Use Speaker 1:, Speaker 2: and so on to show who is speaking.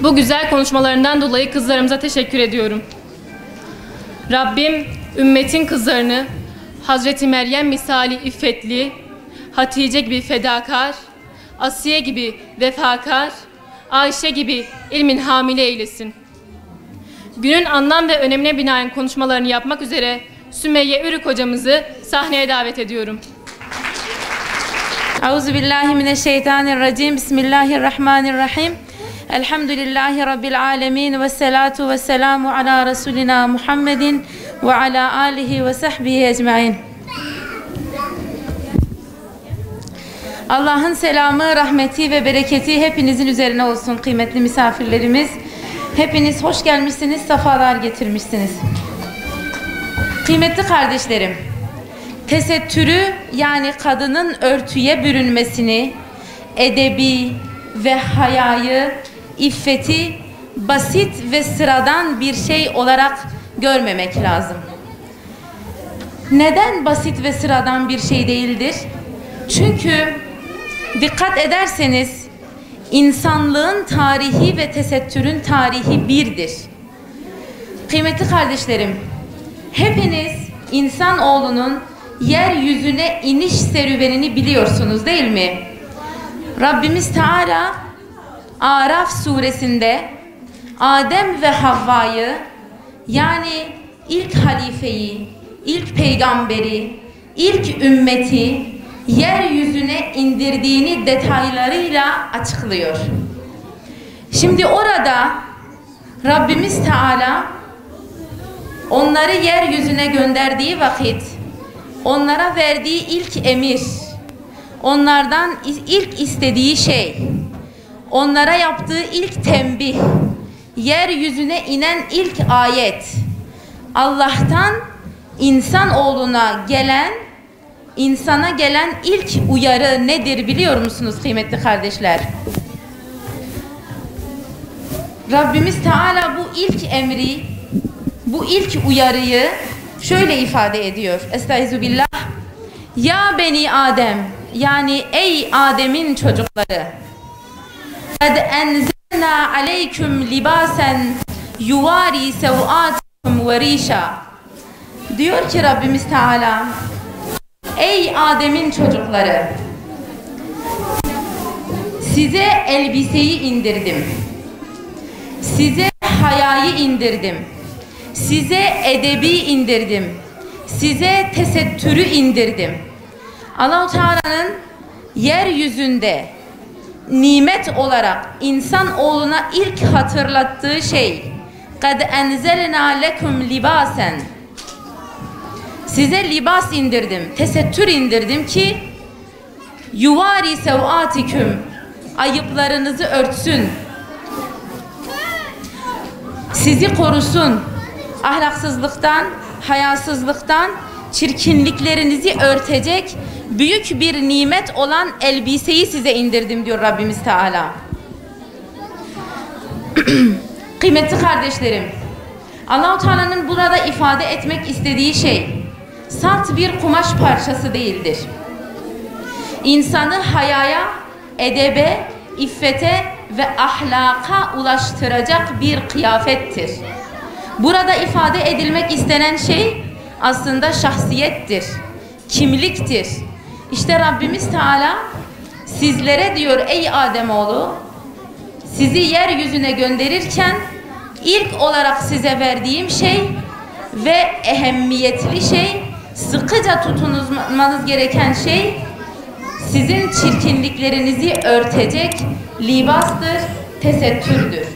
Speaker 1: Bu güzel konuşmalarından dolayı kızlarımıza teşekkür ediyorum. Rabbim ümmetin kızlarını Hazreti Meryem misali iffetli, Hatice gibi fedakar, Asiye gibi vefakar, Ayşe gibi ilmin hamile eylesin. Günün anlam ve önemine binaen konuşmalarını yapmak üzere Sümeyye Ürük hocamızı sahneye davet ediyorum.
Speaker 2: Euzubillahimineşşeytanirracim. Bismillahirrahmanirrahim. Elhamdülillahi Rabbil alemin ve salatu ve selamu ala Resulina Muhammedin ve ala alihi ve sahbihi ecmain. Allah'ın selamı, rahmeti ve bereketi hepinizin üzerine olsun kıymetli misafirlerimiz. Hepiniz hoş gelmişsiniz, sefalar getirmişsiniz. Kıymetli kardeşlerim, tesettürü yani kadının örtüye bürünmesini, edebi ve hayayı, iffeti basit ve sıradan bir şey olarak görmemek lazım. Neden basit ve sıradan bir şey değildir? Çünkü dikkat ederseniz insanlığın tarihi ve tesettürün tarihi birdir. Kıymetli kardeşlerim, hepiniz insanoğlunun yeryüzüne iniş serüvenini biliyorsunuz değil mi? Rabbimiz Teala Araf suresinde Adem ve Havva'yı yani ilk halifeyi, ilk peygamberi, ilk ümmeti yeryüzüne indirdiğini detaylarıyla açıklıyor. Şimdi orada Rabbimiz Teala onları yeryüzüne gönderdiği vakit onlara verdiği ilk emir, onlardan ilk istediği şey, onlara yaptığı ilk tembih, yeryüzüne inen ilk ayet, Allah'tan insana gelen ilk uyarı nedir biliyor musunuz kıymetli kardeşler? Rabbimiz Teala bu ilk emri, bu ilk uyarıyı şöyle ifade ediyor. Estaizubillah. Ya beni Adem, yani ey Adem'in çocukları. Kad enzelna aleyküm libasen yuvari sevatikum ve rişa. Diyor ki Rabbimiz Teala, ey Adem'in çocukları, size elbiseyi indirdim, size hayayı indirdim, size edebi indirdim, size tesettürü indirdim. Allah-u Teala'nın yeryüzünde nimet olarak insanoğluna ilk hatırlattığı şey kad enzelna lekum libasen, size libas indirdim, tesettür indirdim ki yuvari sevatiküm, ayıplarınızı örtsün, sizi korusun, ahlaksızlıktan, hayasızlıktan, çirkinliklerinizi örtecek büyük bir nimet olan elbiseyi size indirdim diyor Rabbimiz Teala. Kıymetli kardeşlerim, Allah-u Teala'nın burada ifade etmek istediği şey salt bir kumaş parçası değildir. İnsanı hayaya, edebe, iffete ve ahlaka ulaştıracak bir kıyafettir. Burada ifade edilmek istenen şey aslında şahsiyettir, kimliktir. İşte Rabbimiz Teala sizlere diyor ey Ademoğlu, sizi yeryüzüne gönderirken ilk olarak size verdiğim şey ve ehemmiyetli şey, sıkıca tutunmanız gereken şey sizin çirkinliklerinizi örtecek libastır, tesettürdür.